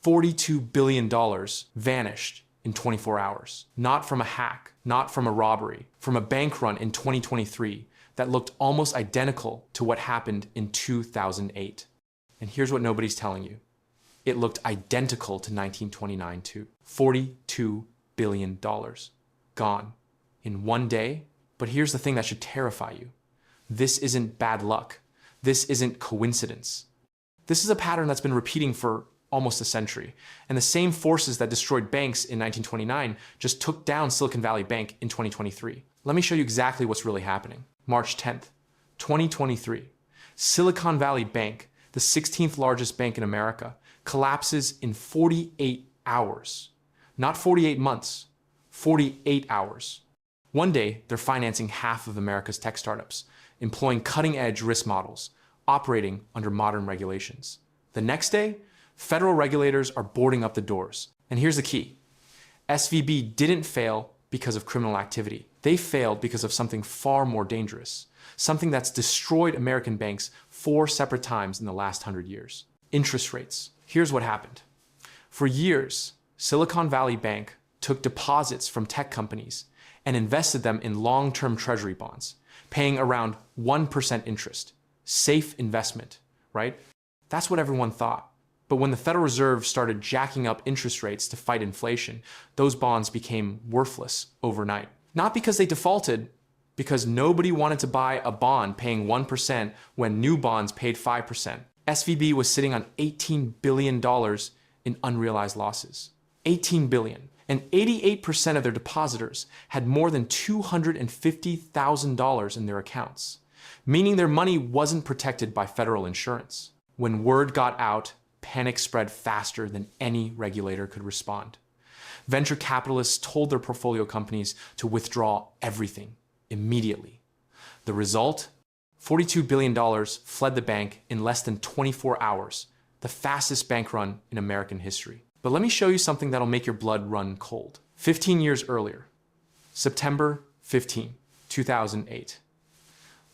$42 billion vanished in 24 hours. Not from a hack, not from a robbery, from a bank run in 2023 that looked almost identical to what happened in 2008. And here's what nobody's telling you. It looked identical to 1929 too. $42 billion gone in one day. But here's the thing that should terrify you. This isn't bad luck. This isn't coincidence. This is a pattern that's been repeating for almost a century. And the same forces that destroyed banks in 1929 just took down Silicon Valley Bank in 2023. Let me show you exactly what's really happening. March 10th, 2023. Silicon Valley Bank, the 16th largest bank in America, collapses in 48 hours. Not 48 months, 48 hours. One day, they're financing half of America's tech startups, employing cutting-edge risk models, operating under modern regulations. The next day, federal regulators are boarding up the doors. And here's the key. SVB didn't fail because of criminal activity. They failed because of something far more dangerous, something that's destroyed American banks 4 separate times in the last 100 years. Interest rates. Here's what happened. For years, Silicon Valley Bank took deposits from tech companies and invested them in long-term treasury bonds, paying around 1% interest. Safe investment, right? That's what everyone thought. But when the Federal Reserve started jacking up interest rates to fight inflation, those bonds became worthless overnight. Not because they defaulted, because nobody wanted to buy a bond paying 1% when new bonds paid 5%. SVB was sitting on $18 billion in unrealized losses. $18 billion. And 88% of their depositors had more than $250,000 in their accounts, meaning their money wasn't protected by federal insurance. When word got out, panic spread faster than any regulator could respond. Venture capitalists told their portfolio companies to withdraw everything immediately. The result? $42 billion fled the bank in less than 24 hours, the fastest bank run in American history. But let me show you something that'll make your blood run cold. 15 years earlier, September 15, 2008.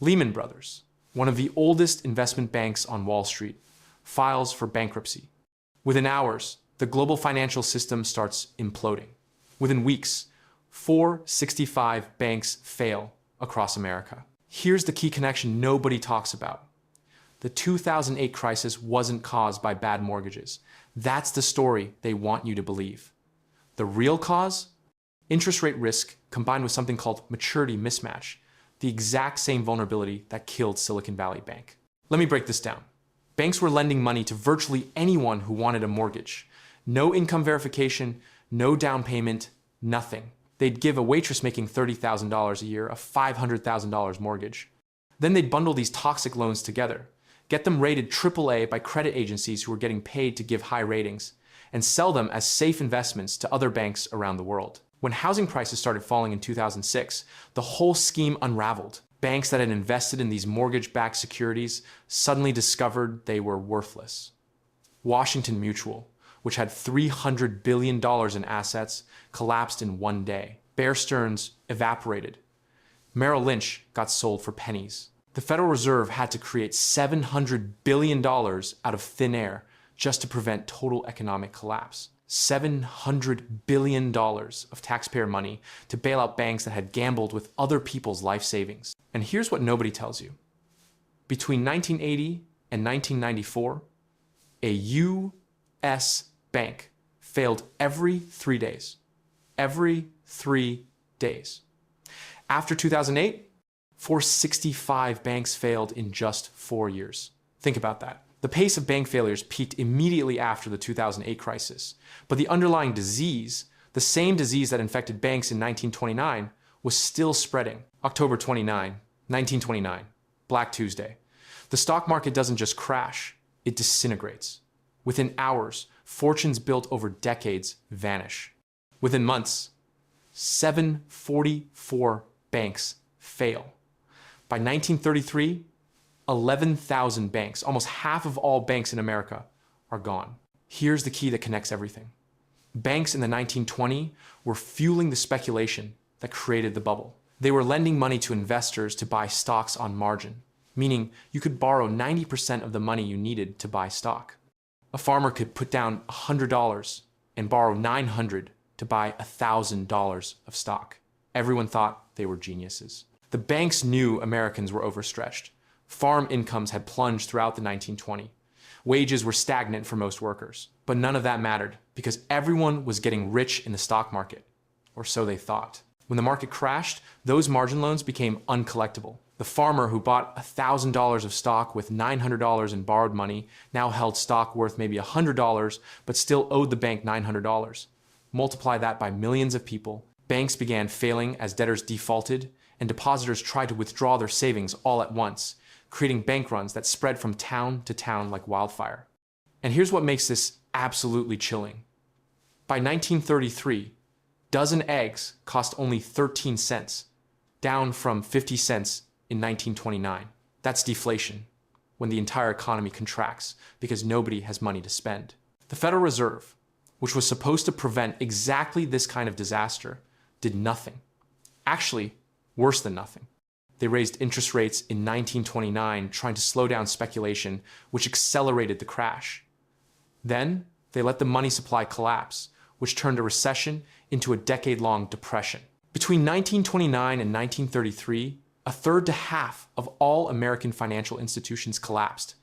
Lehman Brothers, one of the oldest investment banks on Wall Street, files for bankruptcy. Within hours, the global financial system starts imploding. Within weeks, 465 banks fail across America. Here's the key connection nobody talks about. The 2008 crisis wasn't caused by bad mortgages. That's the story they want you to believe. The real cause? Interest rate risk combined with something called maturity mismatch, the exact same vulnerability that killed Silicon Valley Bank. Let me break this down. Banks were lending money to virtually anyone who wanted a mortgage. No income verification, no down payment, nothing. They'd give a waitress making $30,000 a year a $500,000 mortgage. Then they'd bundle these toxic loans together, get them rated AAA by credit agencies who were getting paid to give high ratings, and sell them as safe investments to other banks around the world. When housing prices started falling in 2006, the whole scheme unraveled. Banks that had invested in these mortgage-backed securities suddenly discovered they were worthless. Washington Mutual, which had $300 billion in assets, collapsed in one day. Bear Stearns evaporated. Merrill Lynch got sold for pennies. The Federal Reserve had to create $700 billion out of thin air just to prevent total economic collapse. $700 billion of taxpayer money to bail out banks that had gambled with other people's life savings. And here's what nobody tells you. Between 1980 and 1994, a U.S. bank failed every 3 days. Every 3 days. After 2008, 465 banks failed in just 4 years. Think about that. The pace of bank failures peaked immediately after the 2008 crisis, but the underlying disease, the same disease that infected banks in 1929, was still spreading. October 29, 1929, Black Tuesday. The stock market doesn't just crash, it disintegrates. Within hours, fortunes built over decades vanish. Within months, 744 banks fail. By 1933, 11,000 banks, almost half of all banks in America, are gone. Here's the key that connects everything. Banks in the 1920s were fueling the speculation that created the bubble. They were lending money to investors to buy stocks on margin, meaning you could borrow 90% of the money you needed to buy stock. A farmer could put down $100 and borrow $900 to buy $1,000 of stock. Everyone thought they were geniuses. The banks knew Americans were overstretched. Farm incomes had plunged throughout the 1920s. Wages were stagnant for most workers. But none of that mattered because everyone was getting rich in the stock market, or so they thought. When the market crashed, those margin loans became uncollectible. The farmer who bought $1,000 of stock with $900 in borrowed money now held stock worth maybe $100, but still owed the bank $900. Multiply that by millions of people. Banks began failing as debtors defaulted, and depositors tried to withdraw their savings all at once, creating bank runs that spread from town to town like wildfire. And here's what makes this absolutely chilling. By 1933, dozen eggs cost only 13 cents, down from 50 cents in 1929. That's deflation, when the entire economy contracts because nobody has money to spend. The Federal Reserve, which was supposed to prevent exactly this kind of disaster, did nothing. Actually, worse than nothing. They raised interest rates in 1929, trying to slow down speculation, which accelerated the crash. Then, they let the money supply collapse, which turned a recession into a decade-long depression. Between 1929 and 1933, a third to half of all American financial institutions collapsed.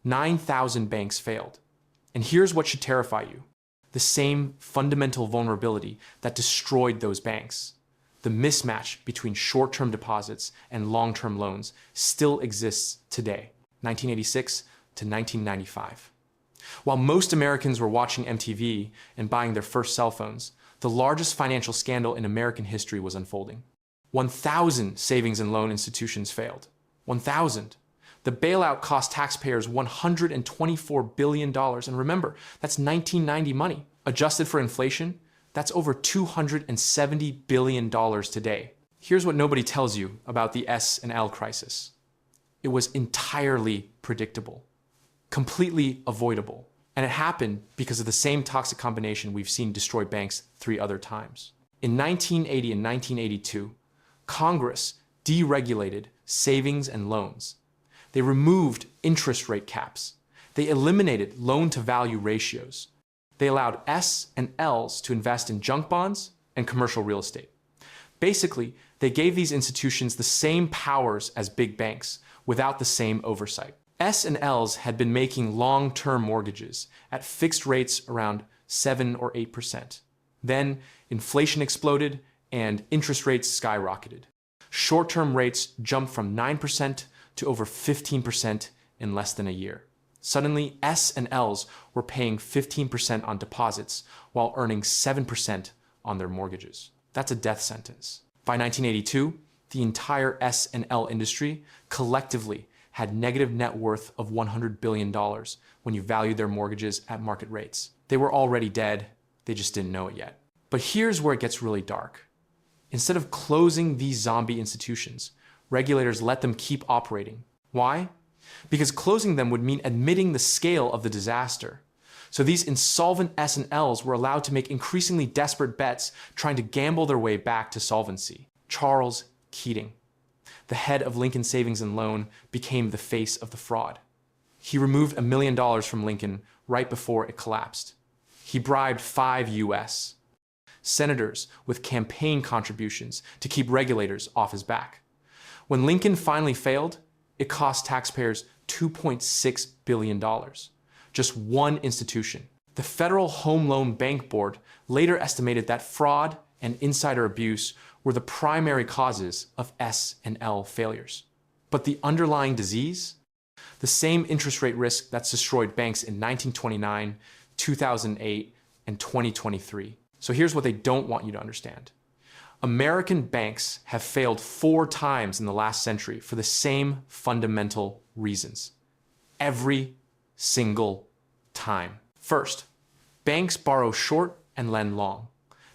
9,000 banks failed. And here's what should terrify you. The same fundamental vulnerability that destroyed those banks. The mismatch between short-term deposits and long-term loans still exists today, 1986 to 1995. While most Americans were watching MTV and buying their first cell phones, the largest financial scandal in American history was unfolding. 1,000 savings and loan institutions failed. 1,000. The bailout cost taxpayers $124 billion. And remember, that's 1990 money. Adjusted for inflation, that's over $270 billion today. Here's what nobody tells you about the S&L crisis. It was entirely predictable, completely avoidable. And it happened because of the same toxic combination we've seen destroy banks 3 other times. In 1980 and 1982, Congress deregulated savings and loans. They removed interest rate caps. They eliminated loan-to-value ratios. They allowed S and Ls to invest in junk bonds and commercial real estate. Basically, they gave these institutions the same powers as big banks without the same oversight. S and Ls had been making long-term mortgages at fixed rates around 7 or 8%. Then inflation exploded and interest rates skyrocketed. Short-term rates jumped from 9% to over 15% in less than a year. Suddenly, S and Ls were paying 15% on deposits while earning 7% on their mortgages. That's a death sentence. By 1982, the entire S and L industry collectively had negative net worth of $100 billion when you valued their mortgages at market rates. They were already dead, they just didn't know it yet. But here's where it gets really dark. Instead of closing these zombie institutions, regulators let them keep operating. Why? Because closing them would mean admitting the scale of the disaster. So these insolvent S and Ls were allowed to make increasingly desperate bets trying to gamble their way back to solvency. Charles Keating, the head of Lincoln Savings and Loan, became the face of the fraud. He removed $1 million from Lincoln right before it collapsed. He bribed 5 U.S. senators with campaign contributions to keep regulators off his back. When Lincoln finally failed, it cost taxpayers $2.6 billion. Just one institution. The Federal Home Loan Bank Board later estimated that fraud and insider abuse were the primary causes of S and L failures. But the underlying disease? The same interest rate risk that's destroyed banks in 1929, 2008, and 2023. So here's what they don't want you to understand. American banks have failed 4 times in the last century for the same fundamental reasons. Every single time. First, banks borrow short and lend long.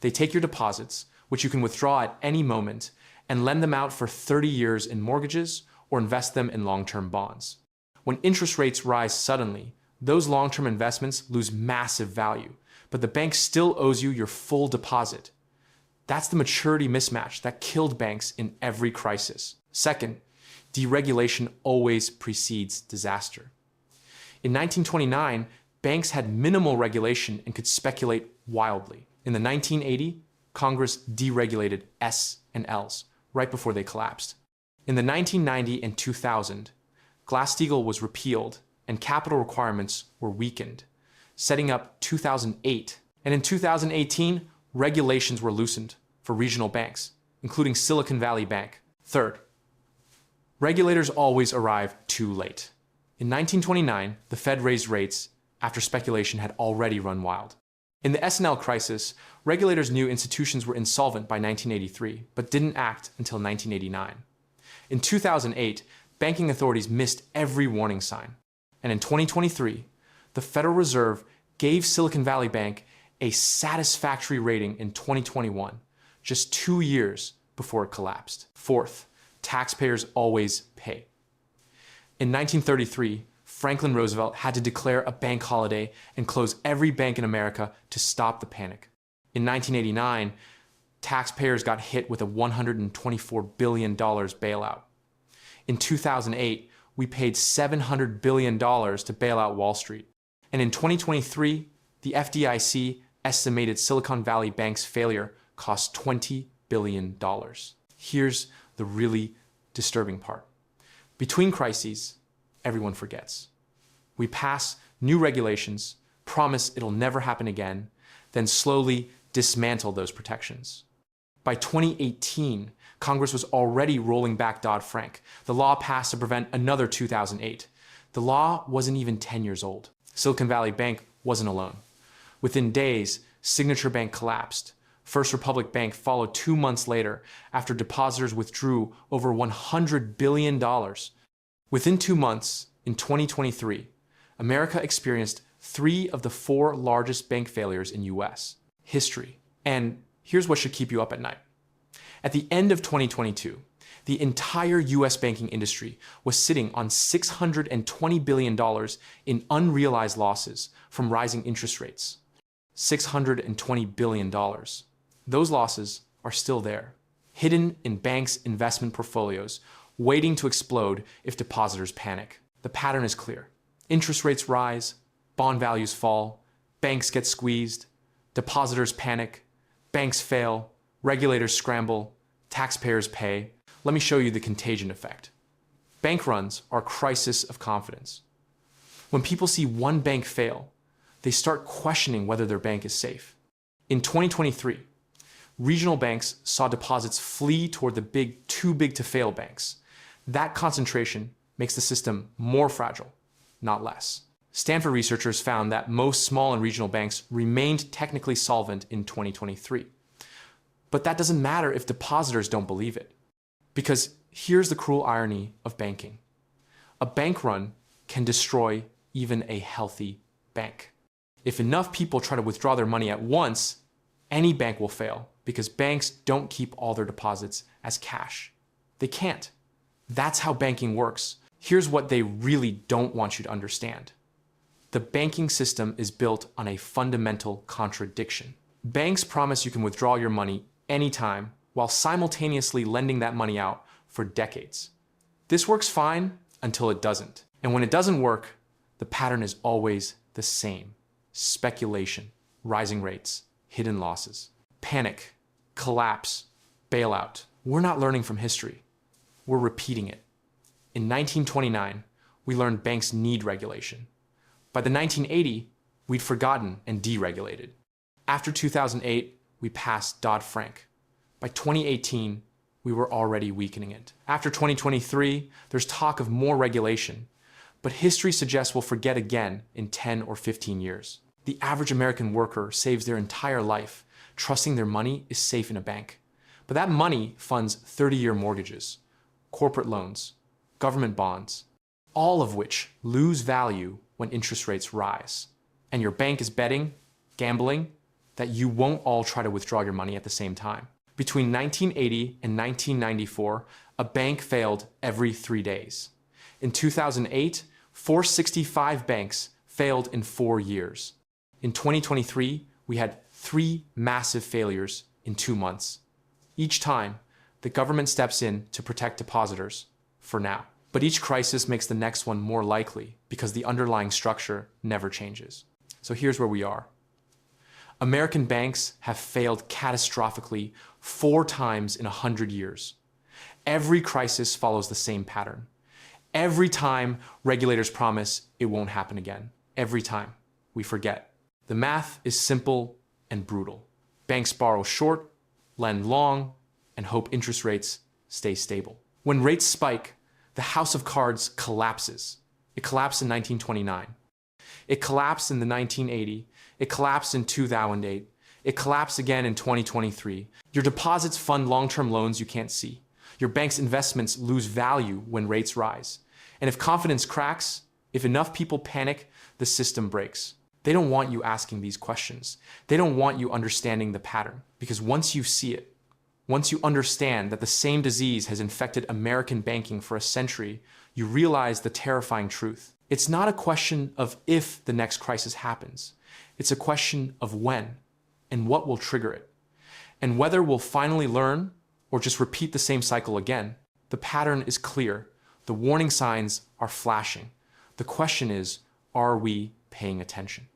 They take your deposits, which you can withdraw at any moment, and lend them out for 30 years in mortgages or invest them in long-term bonds. When interest rates rise suddenly, those long-term investments lose massive value, but the bank still owes you your full deposit. That's the maturity mismatch that killed banks in every crisis. Second, deregulation always precedes disaster. In 1929, banks had minimal regulation and could speculate wildly. In the 1980, Congress deregulated S and Ls right before they collapsed. In the 1990 and 2000, Glass-Steagall was repealed and capital requirements were weakened, setting up 2008. And in 2018, regulations were loosened for regional banks, including Silicon Valley Bank. Third, regulators always arrive too late. In 1929, the Fed raised rates after speculation had already run wild. In the S&L crisis, regulators knew institutions were insolvent by 1983, but didn't act until 1989. In 2008, banking authorities missed every warning sign. And in 2023, the Federal Reserve gave Silicon Valley Bank a satisfactory rating in 2021, just 2 years before it collapsed. Fourth, taxpayers always pay. In 1933, Franklin Roosevelt had to declare a bank holiday and close every bank in America to stop the panic. In 1989, taxpayers got hit with a $124 billion bailout. In 2008, we paid $700 billion to bail out Wall Street. And in 2023, the FDIC estimated Silicon Valley Bank's failure cost $20 billion. Here's the really disturbing part. Between crises, everyone forgets. We pass new regulations, promise it'll never happen again, then slowly dismantle those protections. By 2018, Congress was already rolling back Dodd-Frank, the law passed to prevent another 2008. The law wasn't even 10 years old. Silicon Valley Bank wasn't alone. Within days, Signature Bank collapsed. First Republic Bank followed 2 months later after depositors withdrew over $100 billion. Within 2 months, in 2023, America experienced 3 of the 4 largest bank failures in US history. And here's what should keep you up at night. At the end of 2022, the entire US banking industry was sitting on $620 billion in unrealized losses from rising interest rates. $620 billion. Those losses are still there, hidden in banks' investment portfolios, waiting to explode if depositors panic. The pattern is clear. Interest rates rise, bond values fall, banks get squeezed, depositors panic, banks fail, regulators scramble, taxpayers pay. Let me show you the contagion effect. Bank runs are a crisis of confidence. When people see one bank fail, they start questioning whether their bank is safe. In 2023, regional banks saw deposits flee toward the big, too big to fail banks. That concentration makes the system more fragile, not less. Stanford researchers found that most small and regional banks remained technically solvent in 2023. But that doesn't matter if depositors don't believe it. Because here's the cruel irony of banking. A bank run can destroy even a healthy bank. If enough people try to withdraw their money at once, any bank will fail because banks don't keep all their deposits as cash. They can't. That's how banking works. Here's what they really don't want you to understand. The banking system is built on a fundamental contradiction. Banks promise you can withdraw your money anytime while simultaneously lending that money out for decades. This works fine until it doesn't. And when it doesn't work, the pattern is always the same. Speculation, rising rates, hidden losses, panic, collapse, bailout. We're not learning from history. We're repeating it. In 1929, we learned banks need regulation. By the 1980s, we'd forgotten and deregulated. After 2008, we passed Dodd-Frank. By 2018, we were already weakening it. After 2023, there's talk of more regulation, but history suggests we'll forget again in 10 or 15 years. The average American worker saves their entire life, trusting their money is safe in a bank. But that money funds 30-year mortgages, corporate loans, government bonds, all of which lose value when interest rates rise. And your bank is betting, gambling, that you won't all try to withdraw your money at the same time. Between 1980 and 1994, a bank failed every 3 days. In 2008, 465 banks failed in 4 years. In 2023, we had 3 massive failures in 2 months. Each time, the government steps in to protect depositors, for now. But each crisis makes the next one more likely because the underlying structure never changes. So here's where we are. American banks have failed catastrophically 4 times in 100 years. Every crisis follows the same pattern. Every time regulators promise it won't happen again. Every time we forget. The math is simple and brutal. Banks borrow short, lend long, and hope interest rates stay stable. When rates spike, the house of cards collapses. It collapsed in 1929. It collapsed in the 1980. It collapsed in 2008. It collapsed again in 2023. Your deposits fund long-term loans you can't see. Your bank's investments lose value when rates rise. And if confidence cracks, if enough people panic, the system breaks. They don't want you asking these questions. They don't want you understanding the pattern. Because once you see it, once you understand that the same disease has infected American banking for a century, you realize the terrifying truth. It's not a question of if the next crisis happens. It's a question of when and what will trigger it. And whether we'll finally learn or just repeat the same cycle again, the pattern is clear. The warning signs are flashing. The question is, are we paying attention?